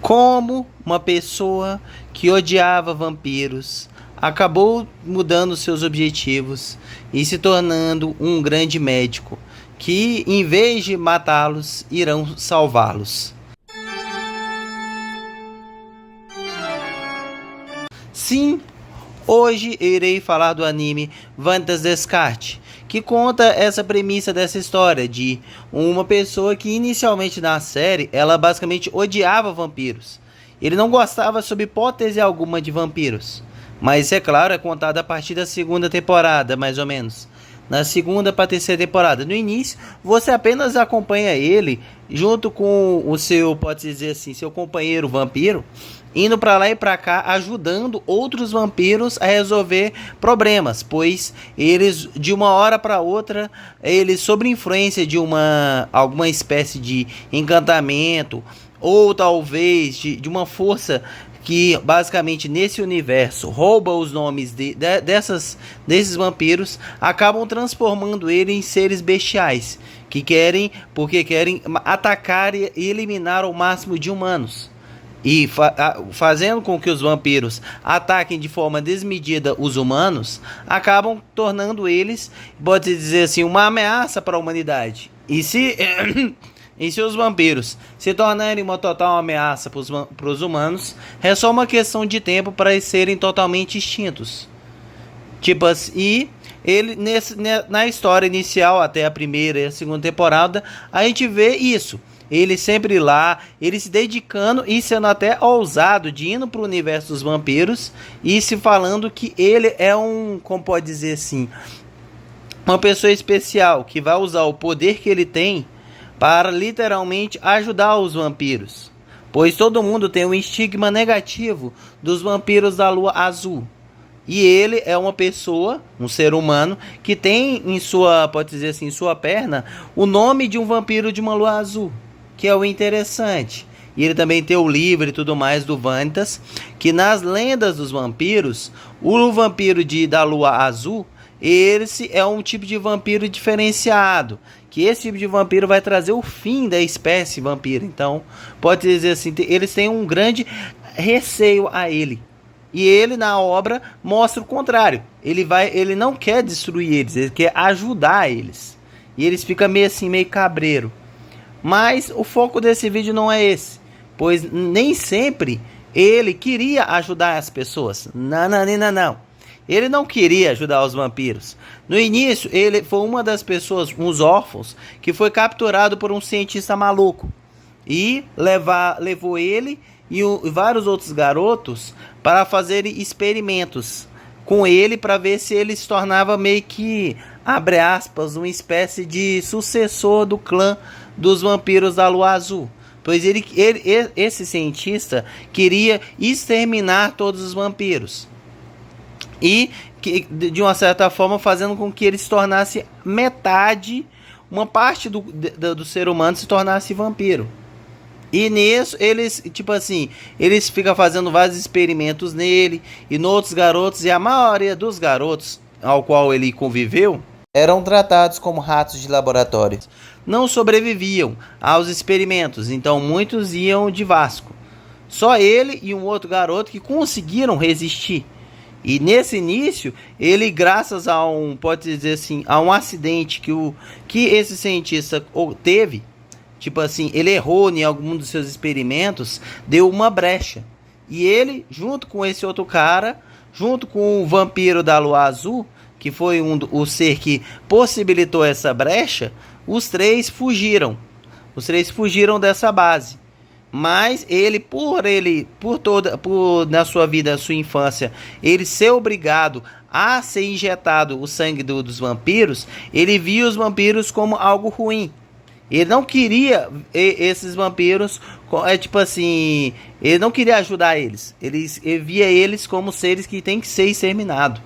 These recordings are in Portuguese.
Como uma pessoa que odiava vampiros acabou mudando seus objetivos e se tornando um grande médico que, em vez de matá-los, irão salvá-los. Sim, hoje irei falar do anime Vantas Descarte, que conta essa premissa dessa história de uma pessoa que inicialmente na série, ela basicamente odiava vampiros. Ele não gostava sob hipótese alguma de vampiros. Mas é claro, é contado a partir da segunda temporada, mais ou menos. Na segunda para terceira temporada. No início, você apenas acompanha ele junto com o seu, pode dizer assim, seu companheiro vampiro, indo para lá e para cá, ajudando outros vampiros a resolver problemas, pois eles de uma hora para outra, eles sob influência de alguma espécie de encantamento ou talvez de uma força que basicamente nesse universo rouba os nomes desses vampiros, acabam transformando ele em seres bestiais que querem atacar e eliminar o máximo de humanos. E fazendo com que os vampiros ataquem de forma desmedida os humanos, acabam tornando eles, pode dizer assim, uma ameaça para a humanidade. E se os vampiros se tornarem uma total ameaça para os humanos, é só uma questão de tempo para eles serem totalmente extintos. Tipo assim, e ele na história inicial, até a primeira e a segunda temporada, a gente vê isso. Ele sempre lá, ele se dedicando e sendo até ousado de indo para o universo dos vampiros e se falando que ele é como pode dizer assim, uma pessoa especial que vai usar o poder que ele tem para literalmente ajudar os vampiros. Pois todo mundo tem um estigma negativo dos vampiros da Lua Azul. E ele é uma pessoa, um ser humano, que tem em sua, pode dizer assim, em sua perna, o nome de um vampiro de uma Lua Azul. Que é o interessante. E ele também tem o livro e tudo mais do Vanitas, que nas lendas dos vampiros, o vampiro da Lua Azul, esse é um tipo de vampiro diferenciado, que esse tipo de vampiro vai trazer o fim da espécie vampiro. Então, pode dizer assim, eles têm um grande receio a ele. E ele na obra mostra o contrário. Ele não quer destruir eles, ele quer ajudar eles. E eles ficam meio assim, meio cabreiro. Mas o foco desse vídeo não é esse, pois nem sempre ele queria ajudar as pessoas. Não. Ele não queria ajudar os vampiros. No início, ele foi uma das pessoas, uns órfãos, que foi capturado por um cientista maluco. E levou ele e vários outros garotos para fazerem experimentos com ele para ver se ele se tornava meio que, abre aspas, uma espécie de sucessor do clã dos vampiros da Lua Azul. Pois esse cientista queria exterminar todos os vampiros. E de uma certa forma fazendo com que ele se tornasse metade, uma parte do ser humano se tornasse vampiro. E nisso, eles ficam fazendo vários experimentos nele e em outros garotos, e a maioria dos garotos ao qual ele conviveu eram tratados como ratos de laboratório. Não sobreviviam aos experimentos, então muitos iam de Vasco. Só ele e um outro garoto que conseguiram resistir. E nesse início, ele, graças a pode dizer assim, a um acidente que esse cientista teve, tipo assim, ele errou em algum dos seus experimentos, deu uma brecha. E ele, junto com esse outro cara, junto com o vampiro da Lua Azul, que foi o ser que possibilitou essa brecha, os três fugiram. Os três fugiram dessa base. Mas na sua vida, sua infância, ele ser obrigado a ser injetado o sangue dos vampiros, ele via os vampiros como algo ruim. Ele não queria esses vampiros, ele não queria ajudar eles. Ele via eles como seres que têm que ser exterminados.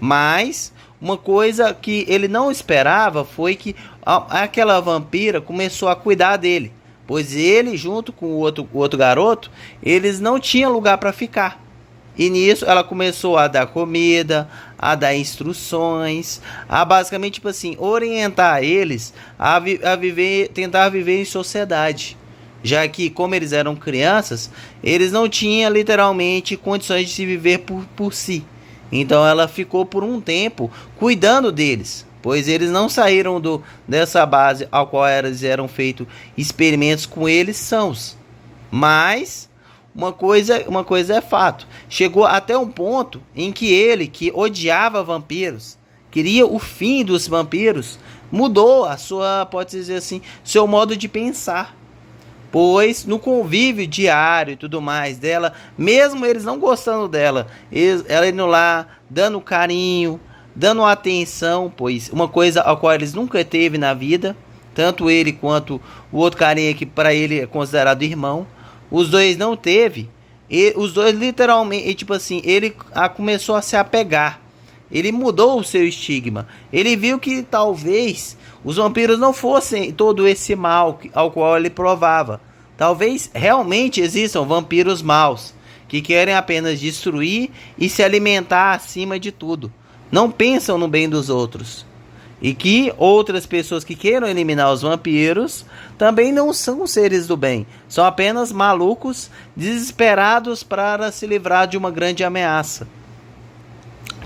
Mas uma coisa que ele não esperava foi que aquela vampira começou a cuidar dele. Pois ele, junto com o outro garoto, eles não tinham lugar para ficar. E nisso ela começou a dar comida, a dar instruções, a basicamente orientar eles a tentar viver em sociedade. já que, como eles eram crianças, eles não tinham literalmente condições de se viver por si. Então ela ficou por um tempo cuidando deles, pois eles não saíram dessa base ao qual eram feitos experimentos com eles sãos. Mas uma coisa é fato, chegou até um ponto em que ele, que odiava vampiros, queria o fim dos vampiros, mudou a sua, pode dizer assim, seu modo de pensar. Pois no convívio diário e tudo mais dela, mesmo eles não gostando dela, ela indo lá, dando carinho, dando atenção, pois uma coisa a qual eles nunca teve na vida, tanto ele quanto o outro carinha que para ele é considerado irmão, os dois não teve, e os dois literalmente, tipo assim, ele começou a se apegar. Ele mudou o seu estigma. Ele viu que talvez os vampiros não fossem todo esse mal ao qual ele provava. Talvez realmente existam vampiros maus, que querem apenas destruir e se alimentar acima de tudo. Não pensam no bem dos outros. E que outras pessoas que queiram eliminar os vampiros também não são seres do bem. São apenas malucos desesperados para se livrar de uma grande ameaça,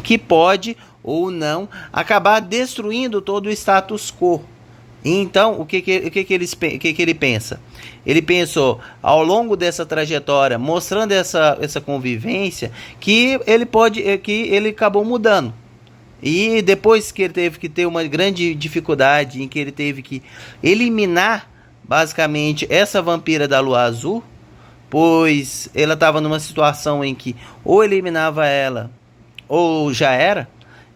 que pode ou não acabar destruindo todo o status quo. Então, o que ele pensa? Ele pensou, ao longo dessa trajetória, mostrando essa convivência, que ele acabou mudando. E depois que ele teve que ter uma grande dificuldade, em que ele teve que eliminar, basicamente, essa vampira da Lua Azul, pois ela estava numa situação em que ou eliminava ela, ou já era,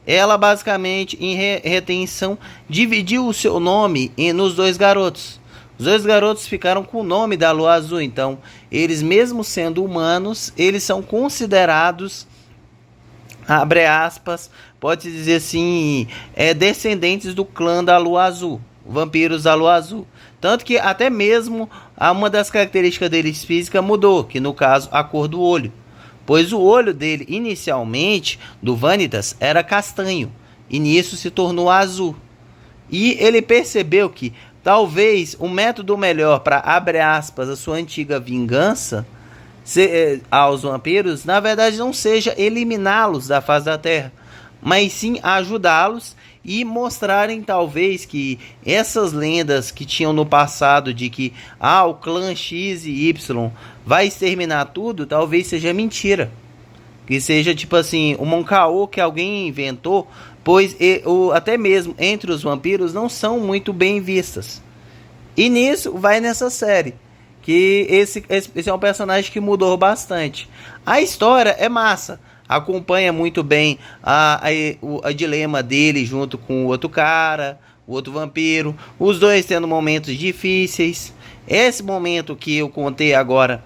ela basicamente em retenção dividiu o seu nome nos dois garotos. Os dois garotos ficaram com o nome da Lua Azul, então eles, mesmo sendo humanos, eles são considerados, abre aspas, pode dizer assim, descendentes do clã da Lua Azul, vampiros da Lua Azul. Tanto que até mesmo uma das características deles física mudou, que no caso a cor do olho. Pois o olho dele, inicialmente, do Vanitas, era castanho, e nisso se tornou azul. E ele percebeu que talvez o método melhor para, abre aspas, a sua antiga vingança aos vampiros, na verdade não seja eliminá-los da face da Terra, mas sim ajudá-los e mostrarem talvez que essas lendas que tinham no passado de que o clã X e Y vai exterminar tudo, talvez seja mentira. Que seja tipo assim, um caô que alguém inventou, pois até mesmo entre os vampiros não são muito bem vistas. E nisso vai nessa série, que esse é um personagem que mudou bastante. A história é massa, acompanha muito bem a dilema dele junto com o outro cara, o outro vampiro, os dois tendo momentos difíceis. Esse momento que eu contei agora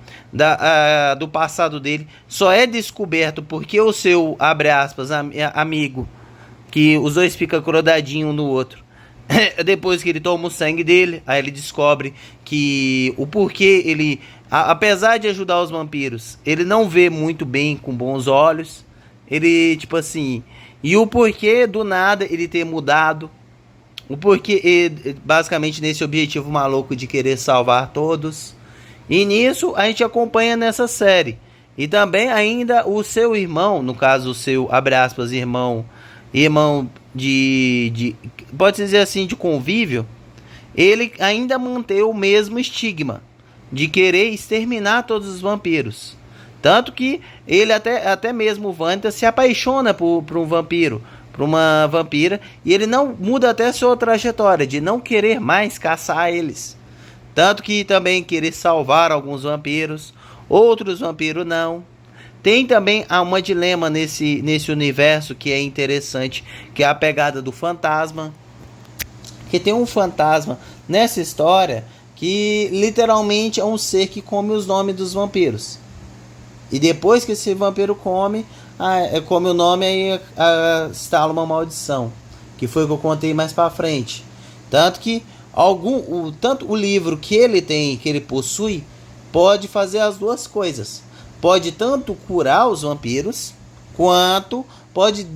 do passado dele só é descoberto porque o seu, abre aspas, amigo, que os dois ficam grudadinhos um no outro, depois que ele toma o sangue dele, aí ele descobre que o porquê ele, apesar de ajudar os vampiros, ele não vê muito bem com bons olhos. Ele, tipo assim, e o porquê do nada ele ter mudado, o porquê basicamente nesse objetivo maluco de querer salvar todos. E nisso a gente acompanha nessa série. E também ainda o seu irmão, no caso o seu, abre aspas, irmão de pode dizer assim, de convívio, ele ainda mantém o mesmo estigma de querer exterminar todos os vampiros. Tanto que ele até mesmo o Vanta se apaixona por um vampiro, por uma vampira, e ele não muda até sua trajetória de não querer mais caçar eles. Tanto que também querer salvar alguns vampiros, outros vampiros não. Tem também uma dilema nesse universo que é interessante, que é a pegada do fantasma. Que tem um fantasma nessa história que literalmente é um ser que come os nomes dos vampiros. E depois que esse vampiro come o nome, aí instala uma maldição. Que foi o que eu contei mais pra frente. Tanto que tanto o livro que ele tem, que ele possui, pode fazer as duas coisas. Pode tanto curar os vampiros, quanto pode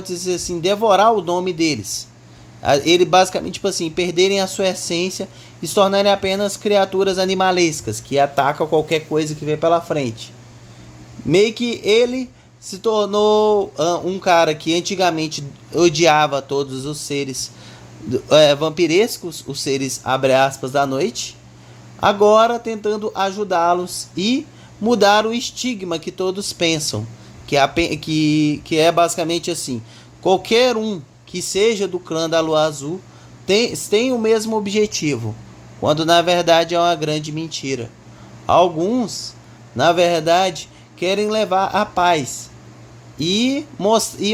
dizer assim, devorar o nome deles. Ele basicamente, tipo assim, perderem a sua essência e se tornarem apenas criaturas animalescas que atacam qualquer coisa que vem pela frente. Meio que ele se tornou um cara que antigamente odiava todos os seres vampirescos, os seres abre aspas da noite, agora tentando ajudá-los e mudar o estigma que todos pensam, que é basicamente assim: qualquer um que seja do clã da Lua Azul tem o mesmo objetivo, quando na verdade é uma grande mentira. Alguns, na verdade, querem levar a paz e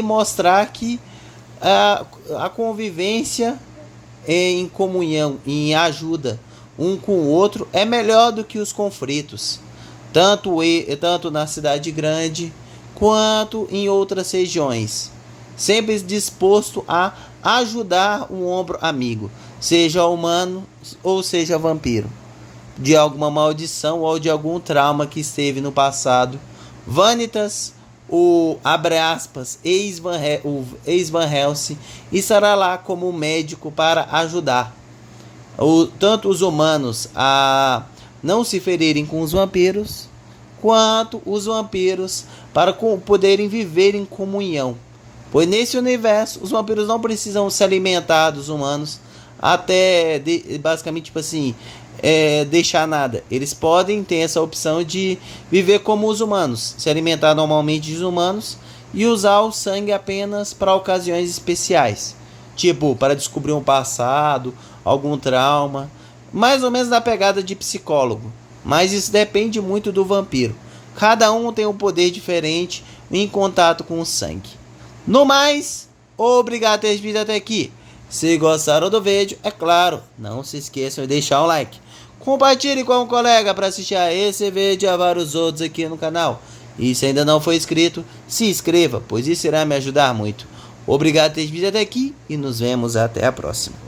mostrar que a convivência em comunhão, em ajuda um com o outro, é melhor do que os conflitos, tanto na cidade grande quanto em outras regiões. Sempre disposto a ajudar um ombro amigo, seja humano ou seja vampiro, de alguma maldição ou de algum trauma que esteve no passado. Vanitas, o abre aspas, ex-Van Helsing, estará lá como médico para ajudar tanto os humanos a não se ferirem com os vampiros, quanto os vampiros para poderem viver em comunhão. Pois nesse universo, os vampiros não precisam se alimentar dos humanos até basicamente, tipo assim, deixar nada. Eles podem ter essa opção de viver como os humanos, se alimentar normalmente dos humanos e usar o sangue apenas para ocasiões especiais, tipo para descobrir um passado, algum trauma, mais ou menos na pegada de psicólogo. Mas isso depende muito do vampiro. Cada um tem um poder diferente em contato com o sangue. No mais, obrigado por ter vindo até aqui. Se gostaram do vídeo, é claro, não se esqueçam de deixar um like. Compartilhe com um colega para assistir a esse vídeo e a vários outros aqui no canal. E se ainda não for inscrito, se inscreva, pois isso irá me ajudar muito. Obrigado por ter vindo até aqui e nos vemos até a próxima.